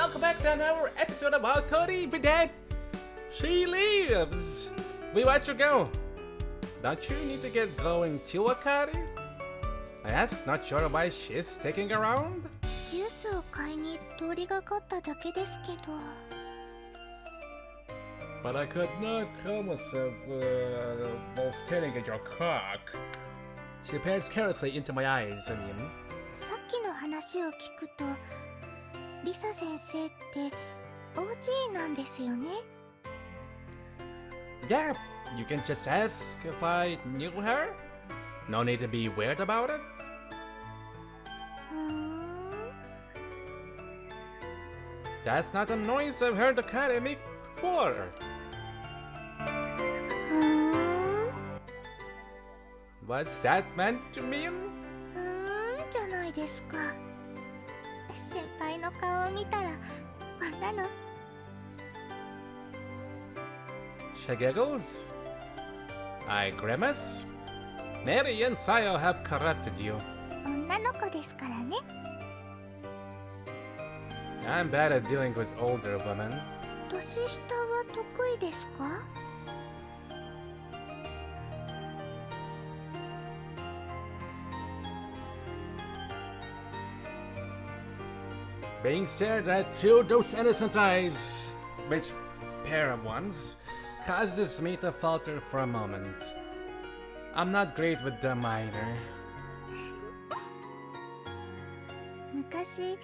welcome back to another episode of Aoi Tori. With that, she leaves. We watch her go. Don't you need to get going too, Akari? I asked, not sure why she's sticking around. ジュースを買いに通りがかっただけですけど。But I could not help myself while staring at your cock. She peers carelessly into my eyes, I mean. さっきの話を聞くと、リサ先生って OG なんですよね。Yeah, you can just ask if I knew her. No need to be weird about it. That's not the noise I've heard Akari make before. What's that meant to mean? じゃないですか。先輩の顔を見たらこんなの。She giggles. I grimace. Mary and Sayo have corrupted you. 女の子ですからね。I'm bad at dealing with older women. 年下は得意ですか？Being stared at through those innocent eyes, which pair of ones, causes me to falter for a moment. I'm not great with them either. 昔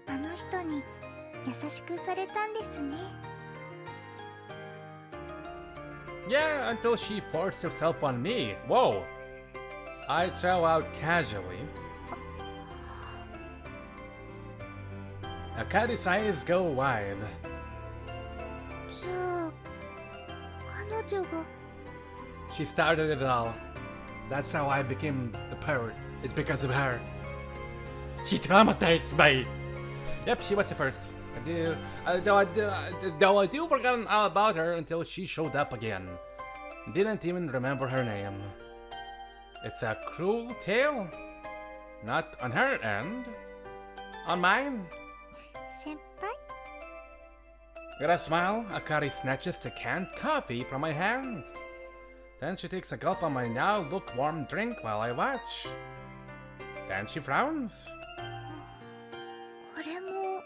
あの人に優しくされたんですね。Yeah, until she forced herself on me. Whoa! I throw out casually. Akari's eyes go wide. じゃあ彼女が。 She started it all. That's how I became the pirate. It's because of her. She traumatized me. Yep, she was the first. Though I do forgotten all about her until she showed up again. Didn't even remember her name. It's a cruel tale. Not on her end. On mine. 先輩 With a smile, Akari snatches the canned coffee from my hand. Then she takes a gulp on my now lukewarm drink while I watch. Then she frowns. これも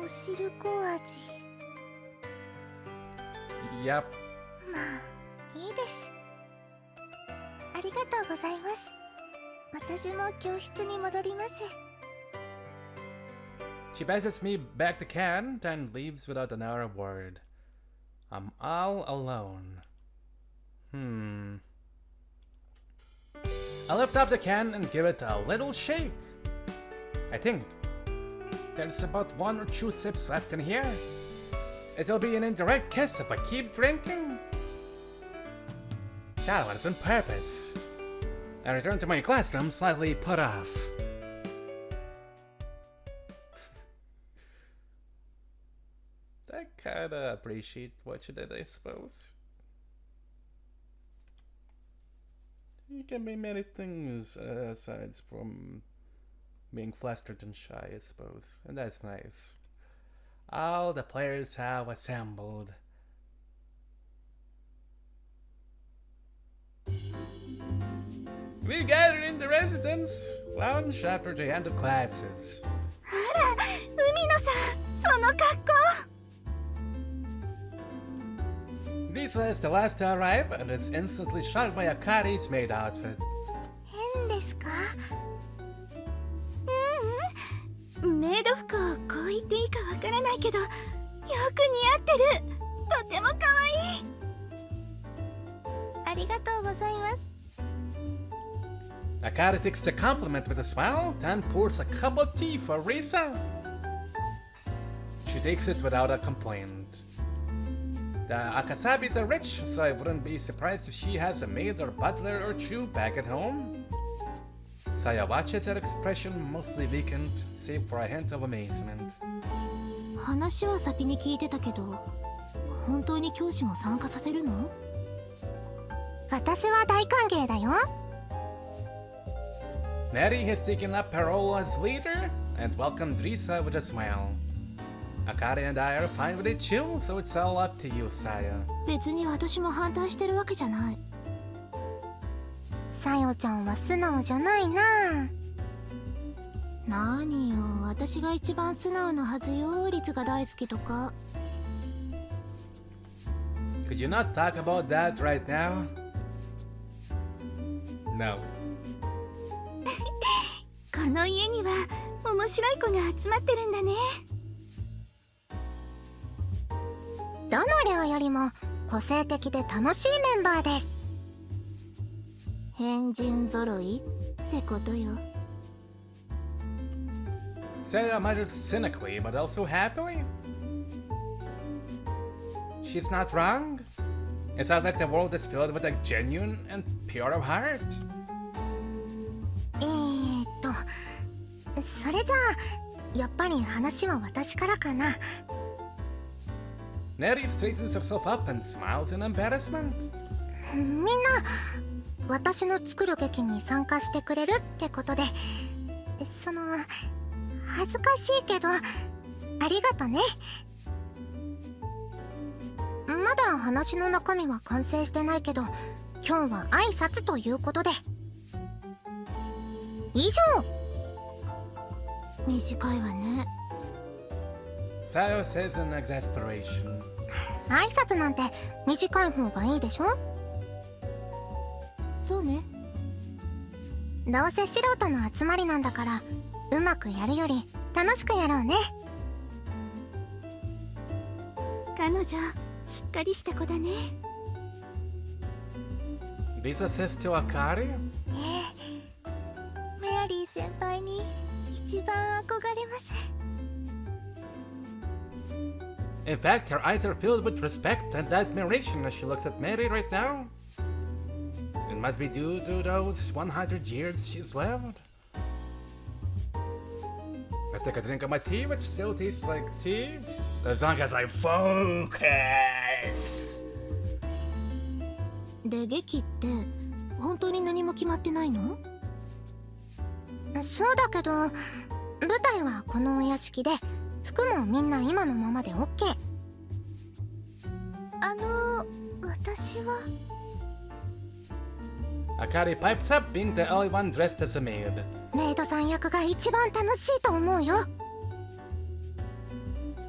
お汁粉味。 Yep. まあいいです。ありがとうございます。私も教室に戻ります。 She passes me back the can, then leaves without another word. I'm all alone. I lift up the can and give it a little shake. I think there's about 1 or 2 sips left in here. It'll be an indirect kiss if I keep drinking. That was on purpose. I return to my classroom slightly put off. I kinda appreciate watching it, I suppose. You can be many things aside from being flustered and shy, I suppose, and that's nice. All the players have assembled. We gathered in the residence lounge after the end of classes. あら、海野さん、その格好。Lisa is the last to arrive and is instantly shocked by Akari's maid outfit. 変ですか？メイド服をこう言っていいかわからないけど、よく似合ってる。とても可愛い。ありがとうございます。 Akari takes the compliment with a smile, then pours a cup of tea for Risa. She takes it without a complaint. The Akasabis are rich, so I wouldn't be surprised if she has a maid or butler or two back at home. Saya watches her expression mostly vacant, save for a hint of amazement. 話は先に聞いてたけど、本当に教師も参加させるの？私は大歓迎だよ。Mary has taken up her role as leader and welcomed Risa with a smile. Akari and I are fine with it too, so it's all up to you, Saya. 別に私も反対してるわけじゃない。さよちゃんは素直じゃないな。何よ、私が一番素直なはずよ。リツが大好きとか。Could you not talk about that right now? No. この家には面白い子が集まってるんだね。どの寮よりも個性的で楽しいメンバーです。変人揃いってことよ。Saya muttered cynically, but also happily. She's not wrong. It sounds like the world is filled with a genuine and pure of heart. それじゃあやっぱり話は私からかな。Neri straightens herself up and smiles in embarrassment. みんな私の作る劇に参加してくれるってことで、恥ずかしいけどありがとね。まだ話の中身は完成してないけど、今日は挨拶ということで以上。短いわね。Sayo says in exasperation. 挨拶なんて短い方がいいでしょ。そうね。どうせ素人の集まりなんだから、うまくやるより楽しくやろうね。彼女しっかりした子だね。Lisa says to Akari. メアリー先輩に一番憧れます。In fact, her eyes are filled with respect and admiration as she looks at Mary right now. It must be due to those 100 years she's lived. I take a drink of my tea, which still tastes like tea, as long as I focus. で、劇って本当に何も決まってないの？そうだけど、舞台はこのお屋敷で、服もみんな今のままで OK。私は。Akari pipes up, being the only one dressed as a maid. メイドさん役が一番楽しいと思うよ。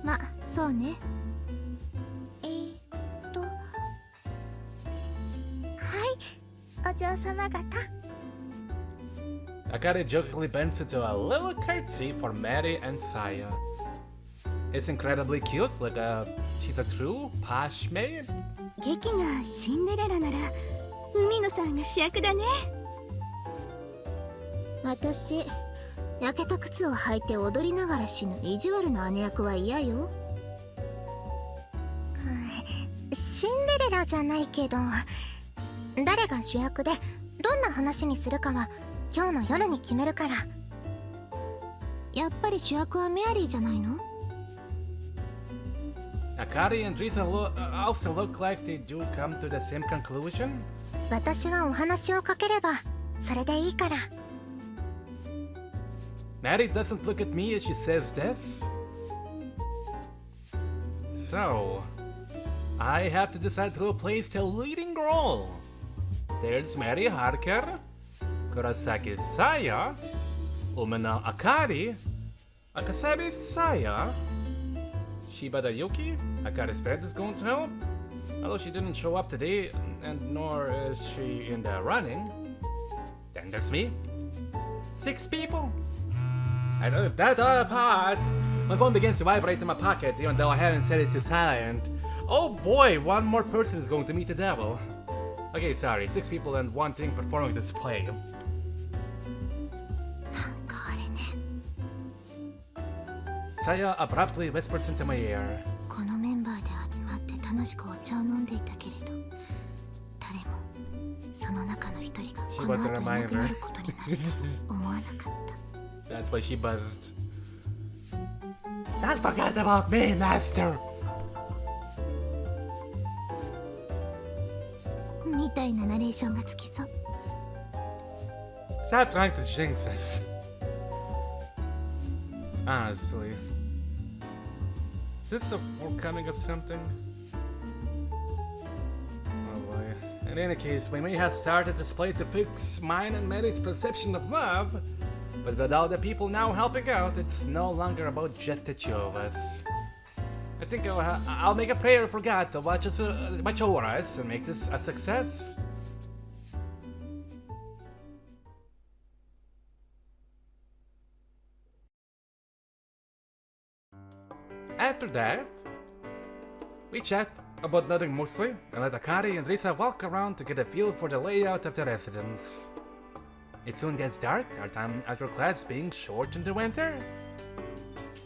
ま、そうね。はい、お嬢様方。Akari jokingly bends into a little curtsy for Mary and Saya. It's incredibly cute, like she's a true posh maid. 劇がシンデレラなら海野さんが主役だね。私、焼けた靴を履いて踊りながら死ぬ意地悪な姉役は嫌よ。シンデレラじゃないけど、誰が主役でどんな話にするかは今日の夜に決めるから。やっぱり主役はメアリーじゃないのAkari and Risa also look like they do come to the same conclusion. 私はお話をかければそれでいいから。Mary doesn't look at me as she says this. So, I have to decide who plays the leading role. There's Mary Harker, Kurosaki Saya, Umena Akari, Akasabi Saya, Shibata Yuki. Akari's friend is going to help, although she didn't show up today, and nor is she in the running. Then there's me. 6 people. I know that apart. My phone begins to vibrate in my pocket, even though I haven't set it to silent. Oh boy, one more person is going to meet the devil. Okay, sorry, 6 people and 1 thing performing this play. なんかあれね。Saya abruptly whispers into my ear. このメンバーで集まって楽しくお茶を飲んでいたけれど、誰もその中の一人がこの後いなくなることになると思わなかった。That's why she buzzed. Don't forget about me, Master! みたいなナレーションがつきそう。Stop trying to jinx us. Honestly. this a forecoming of something? Oh boy. In any case, we may have started to split the fix mine and Mary's perception of love, but with all the people now helping out, it's no longer about just the two of us. I think I'll make a prayer for God to watch over us and make this a success. After that, we chat about nothing mostly, and let Akari and Risa walk around to get a feel for the layout of the residence. It soon gets dark, our time outdoor class being short in the winter.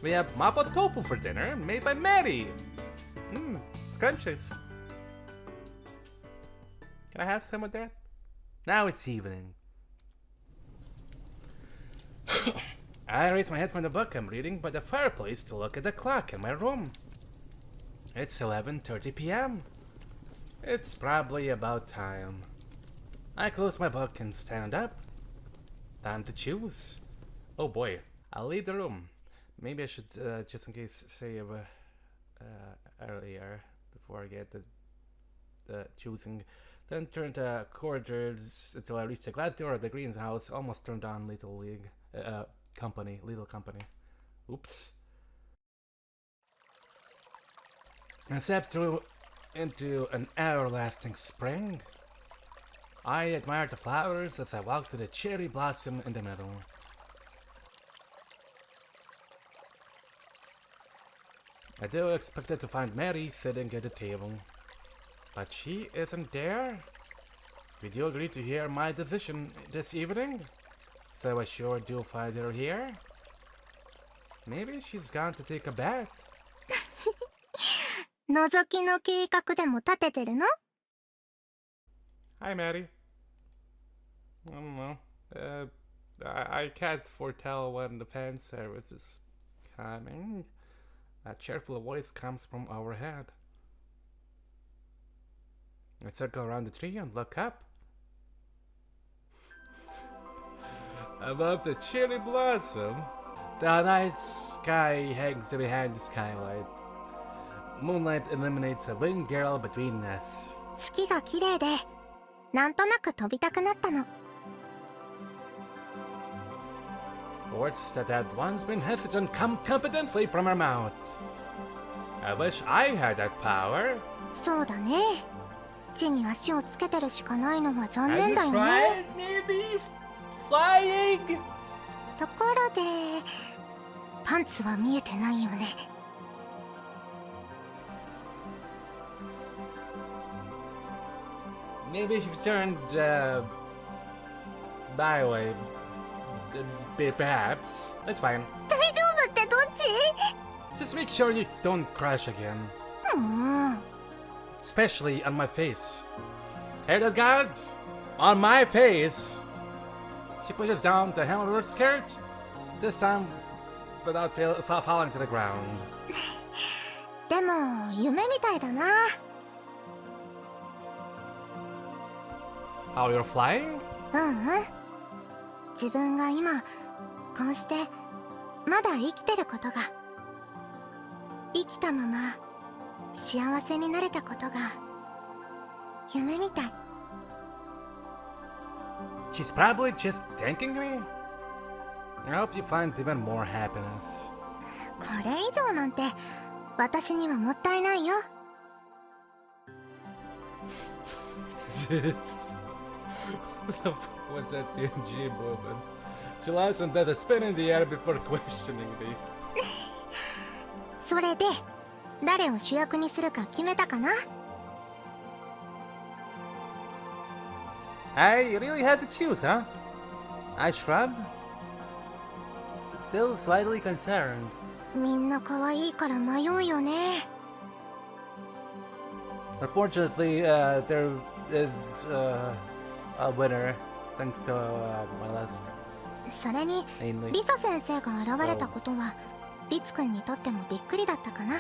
We have mapo tofu for dinner, made by Mary. Scrumptious. Can I have some of that? Now it's evening. I raise my head from the book I'm reading by the fireplace to look at the clock in my room. It's 11:30 p.m. It's probably about time. I close my book and stand up. Time to choose. Oh boy, I'll leave the room. Maybe I should, just in case, say earlier, before I get the choosing. Then turn the corridors until I reach the glass door of the Green's house. Almost turned on Little Company. Oops. I step through into an everlasting spring. I admire the flowers as I walk to the cherry blossom in the middle. I do expect to find Mary sitting at the table, but she isn't there. Did you agree to hear my decision this evening? So I sure do find her here. Maybe she's gone to take a bath. 覗きの計画でも立ててるの? Hi, Maddie. I don't know. I can't foretell when the fan service is coming. A cheerful voice comes from overhead. I circle around the tree and look up. Above the cherry blossom, the night sky hangs behind the skylight. Moonlight illuminates a winged girl between us. 月が綺麗で、なんとなく飛びたくなったの。Words that had once been hesitant come confidently from her mouth. I wish I had that power. そうだね。地に足をつけてるしかないのは残念だよね。Maybe flying? ところで、パンツは見えてないよね。Maybe if you turned my way, perhaps. That's fine. 大丈夫ってどっち? Just make sure you don't crash again. Especially on my face. Hear that, guards? On my face! She pushes down the hem of her skirt, this time without falling to the ground. でも夢みたいだな。How you're flying? 自分が今こうしてまだ生きてることが、生きたまま幸せになれたことが夢みたい。She's probably just thanking me. I hope you find even more happiness. これ以上なんて私にはもったいないよ。What the fuck was that PNG movement? She laughs and does a spin in the air before questioning me. それで誰を主役にするか決めたかな? I really had to choose, huh? I shrugged. Still slightly concerned. みんな可愛いから迷うよね。Unfortunately, there is a winner, thanks to my last. それにリサ先生が現れたことはリツくんにとってもびっくりだったかな。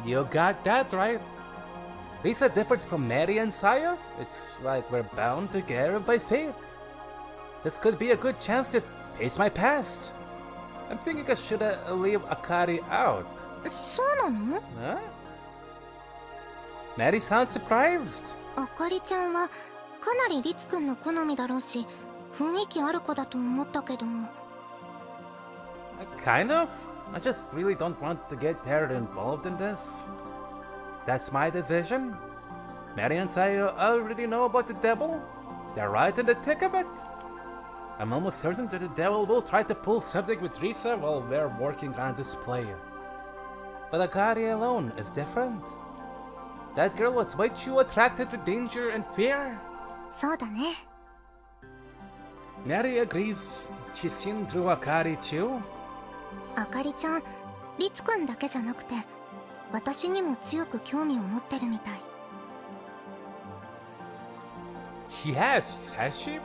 You got that right. Lisa differs from Mary and Saya. It's like we're bound together by fate. This could be a good chance to face my past. I'm thinking I should leave Akari out. そうなの？ Huh? Mary sounds surprised. あかりちゃんはかなりリツくんの好みだろうし、雰囲気ある子だと思ったけど。Kind of. I just really don't want to get her involved in this. That's my decision. Mary and Sayo already know about the devil. They're right in the thick of it. I'm almost certain that the devil will try to pull something with Risa while we're working on a display. But Akari alone is different. That girl was way too attracted to danger and fear. そうだね。 Mary agrees. She's seen through Akari too. あかりちゃん、リツくんだけじゃなくて、私にも強く興味を持ってるみたい。She has she?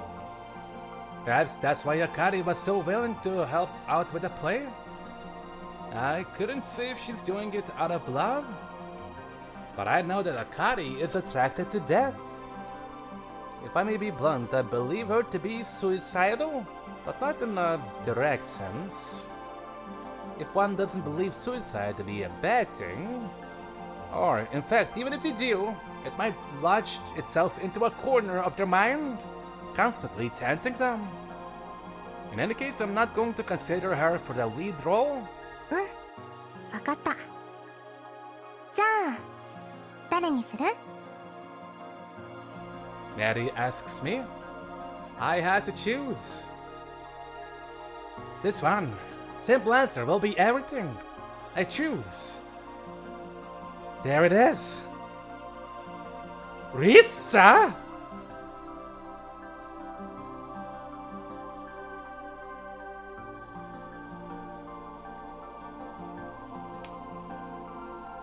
Perhaps that's why Akari was so willing to help out with the play. I couldn't say if she's doing it out of love, but I know that Akari is attracted to death. If I may be blunt, I believe her to be suicidal, but not in a direct sense. If one doesn't believe suicide to be a bad thing, or in fact, even if they do, it might lodge itself into a corner of their mind, constantly tempting them. In any case, I'm not going to consider her for the lead role. うん、わかった。じゃあ、誰にする？ Mary asks me. I had to choose. This one. Simple answer will be everything. I choose. There it is. Risa?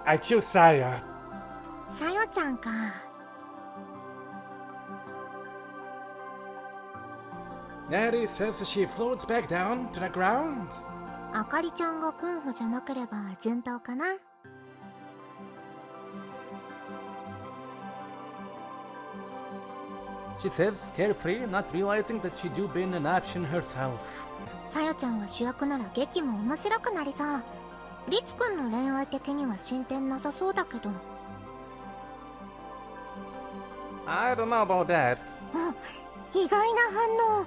I choose Saya. さよちゃんか。Natty says that she floats back down to the ground. あかりちゃんが候補じゃなければ順当かな。She says, carefree, not realizing that she'd been an option herself. さよちゃんが主役なら劇も面白くなりそう。リツくんの恋愛的には進展なさそうだけど。I don't know about that. あ、意外な反応。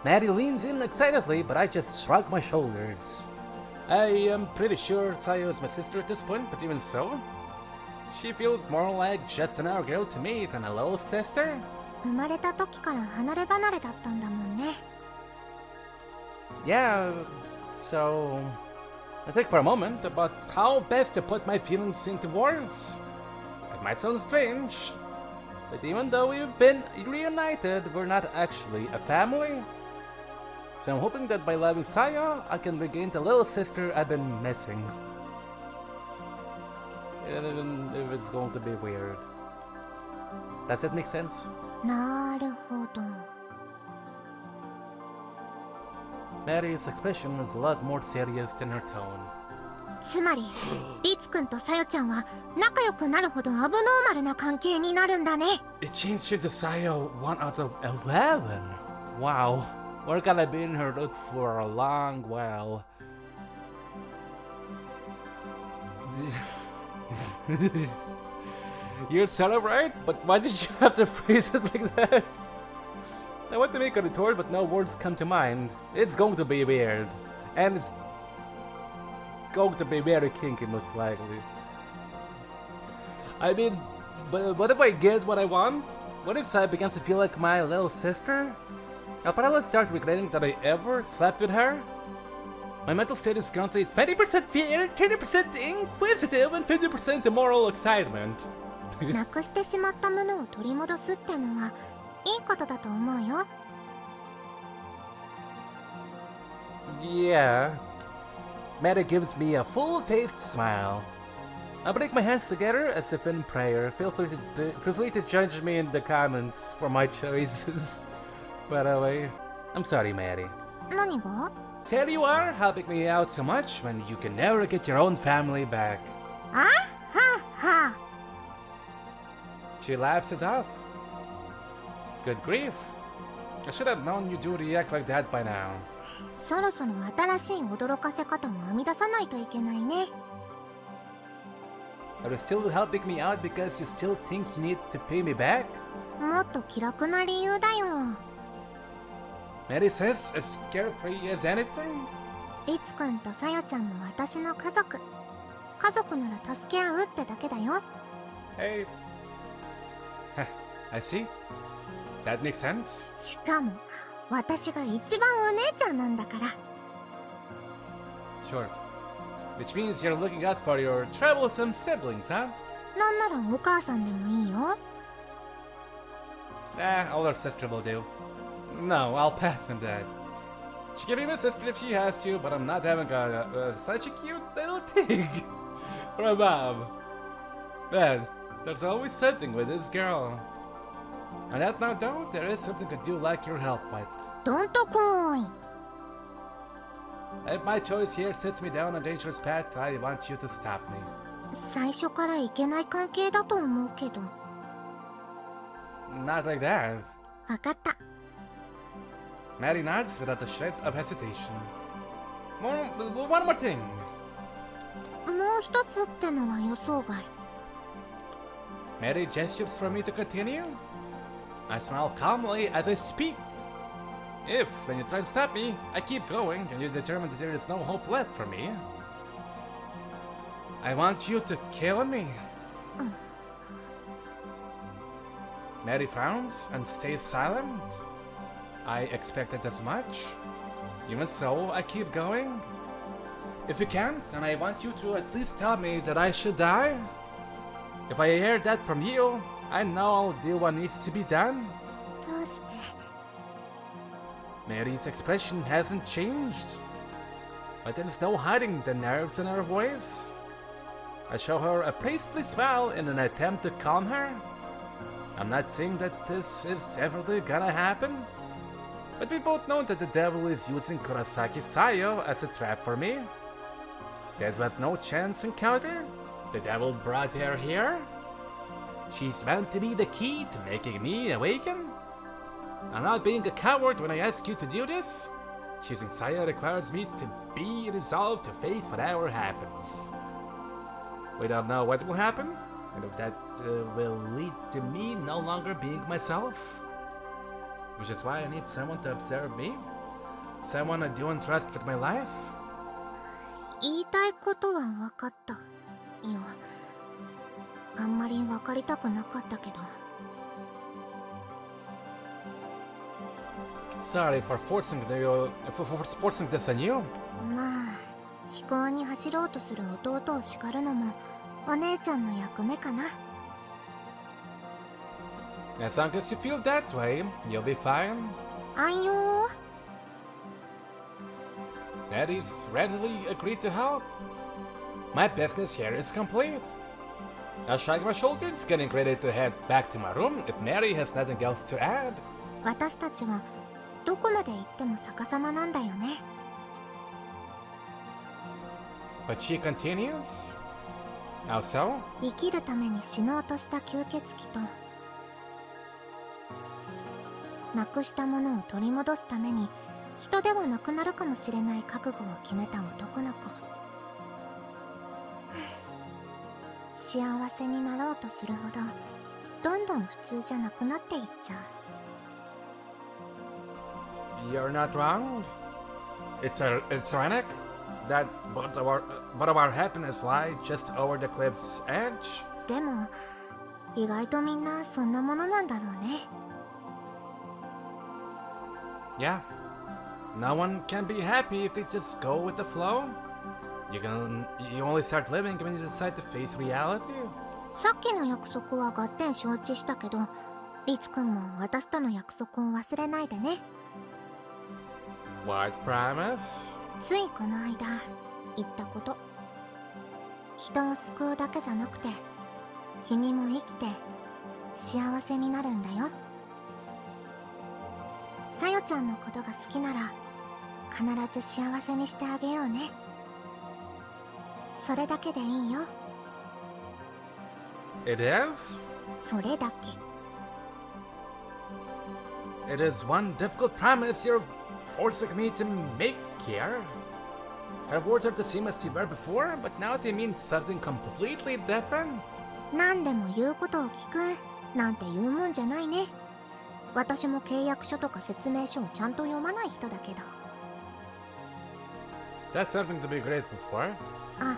Maddie leans in excitedly, but I just shrug my shoulders. I am pretty sure Sayo is my sister at this point, but even so, she feels more like just another girl to me than a little sister. 生まれた時から離れ離れだったんだもんね。Yeah, so I think for a moment about how best to put my feelings into words. It might sound strange, but even though we've been reunited, we're not actually a family. So I'm hoping that by loving Saya, I can regain the little sister I've been missing. Even if it's going to be weird. Does that make sense? なるほど。Mary's expression was a lot more serious than her tone. つまり、リツくんとさよちゃんは仲良くなるほどアブノーマルな関係になるんだね。It changed to Sayo 1 out of 11. Wow, we're gonna be in her route for a long while. You're sort of right, but why did you have to phrase it like that? I want to make a retort, but no words come to mind. It's going to be weird, and it's going to be very kinky, most likely. I mean, but what if I get what I want? What if Sai begins to feel like my little sister? I'll probably start regretting that I ever slept with her. My mental state is currently 20% fear, 20% inquisitive, and 50% immoral excitement. なくしてしまったものを取り戻すってのはいいことだと思うよ。Yeah. Meta gives me a full-faced smile. I break my hands together as if in prayer. Feel free to judge me in the comments for my choices. By the way, I'm sorry, Maddie. 何が？ Here you are, helping me out so much when you can never get your own family back. あはは。 She laughs it off. Good grief. I should have known you'd react like that by now. そろそろ新しい驚かせ方も編み出さないといけないね。 Are you still helping me out because you still think you need to pay me back? もっと気楽な理由だよ。 Mary says as carefree as anything? リツくんとさよちゃんも私の家族。家族なら助け合うってだけだよ。 Hey. I see. That makes sense. しかも私が一番お姉ちゃんなんだから。 Sure. Which means you're looking out for your troublesome siblings, huh? なんならお母さんでもいいよ。 Older sister will do. No, I'll pass on that. She can be my sister if she has to, but I'm not having such a cute little pig for a mom. Man, there's always something with this girl. On that note, though, there is something I do like your help with. どんとこーい。 If my choice here sets me down a dangerous path, I want you to stop me. 最初からいけない関係だと思うけど。 Not like that. わかった。 Maddie nods without a shred of hesitation. One more thing. もう一つってのは予想外。 Maddie gestures for me to continue. I smile calmly as I speak. If, when you try to stop me, I keep going and you determine that there is no hope left for me, I want you to kill me. Maddie frowns and stays silent. I expected as much. Even so, I keep going. If you can't, then I want you to at least tell me that I should die. If I hear that from you, I know I'll do what needs to be done. どうして？ Mary's expression hasn't changed, but there's no hiding the nerves in her voice. I show her a priestly smile in an attempt to calm her. I'm not saying that this is definitely gonna happen, but we both know that the devil is using Kurosaki Sayo as a trap for me. This was no chance encounter. The devil brought her here. She's meant to be the key to making me awaken. I'm not being a coward when I ask you to do this. Choosing Saya requires me to be resolved to face whatever happens. We don't know what will happen, and if that will lead to me no longer being myself. Which is why I need someone to observe me. Someone I do entrust with my life. 言いたいことは分かった。いや、あんまり分かりたくなかったけど。 Sorry for forcing this on you. まあ、飛行に走ろうとする弟を叱るのもお姉ちゃんの役目かな。 As long as you feel that way, you'll be fine. あんよー。 Maddie's readily agreed to help. My business here is complete. I'll shrug my shoulders, getting ready to head back to my room if Mary has nothing else to add. 私たちはどこまで行っても逆さまなんだよね。 But she continues. How so? 生きるために死のうとした吸血鬼となくしたものを取り戻すために人ではなくなるかもしれない覚悟を決めた男の子。幸せになろうとするほどどんどん普通じゃなくなっていっちゃう。 You're not wrong. It's ironic that both of our happiness lie just over the cliff's edge. でも意外とみんなそんなものなんだろうね。 Yeah. No one can be happy if they just go with the flow. You only start living when you decide to face reality. さっきの約束は合点承知したけど、リツくんも私との約束を忘れないでね。 What promise? ついこの間言ったこと。人を救うだけじゃなくて君も生きて幸せになるんだよ。さよちゃんのことが好きなら必ず幸せにしてあげようね。それだけでいいよ。 It is? それだけ。 It is one difficult promise you're forcing me to make care. Her words are the same as they were before, but now they mean something completely different. 何でも言うことを聞くなんて言うもんじゃないね。私も契約書とか説明書をちゃんと読まない人だけど。That's something to be grateful for. あ、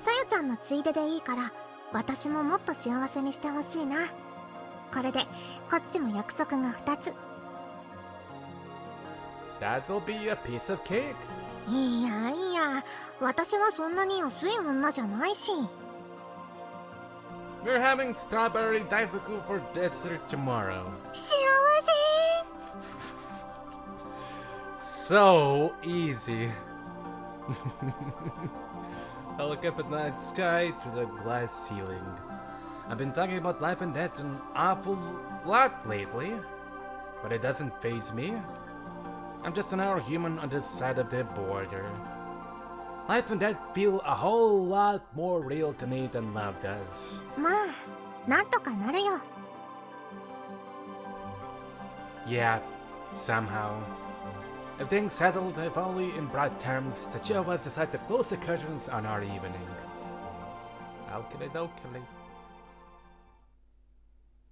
さよちゃんのついででいいから私ももっと幸せにしてほしいな。これでこっちも約束が2つ。That will be a piece of cake. いやいや、私はそんなに安い女じゃないし。We're having strawberry daifuku for dessert tomorrow. 幸せ So easy. I look up at the night sky through the glass ceiling. I've been talking about life and death an awful lot lately, but it doesn't faze me. I'm just another human on this side of the border. Life and death feel a whole lot more real to me than love does. まあ、なんとかなるよ。Yeah, somehow. If things settled, if only in broad terms, the two of us decide to close the curtains on our evening. Okay.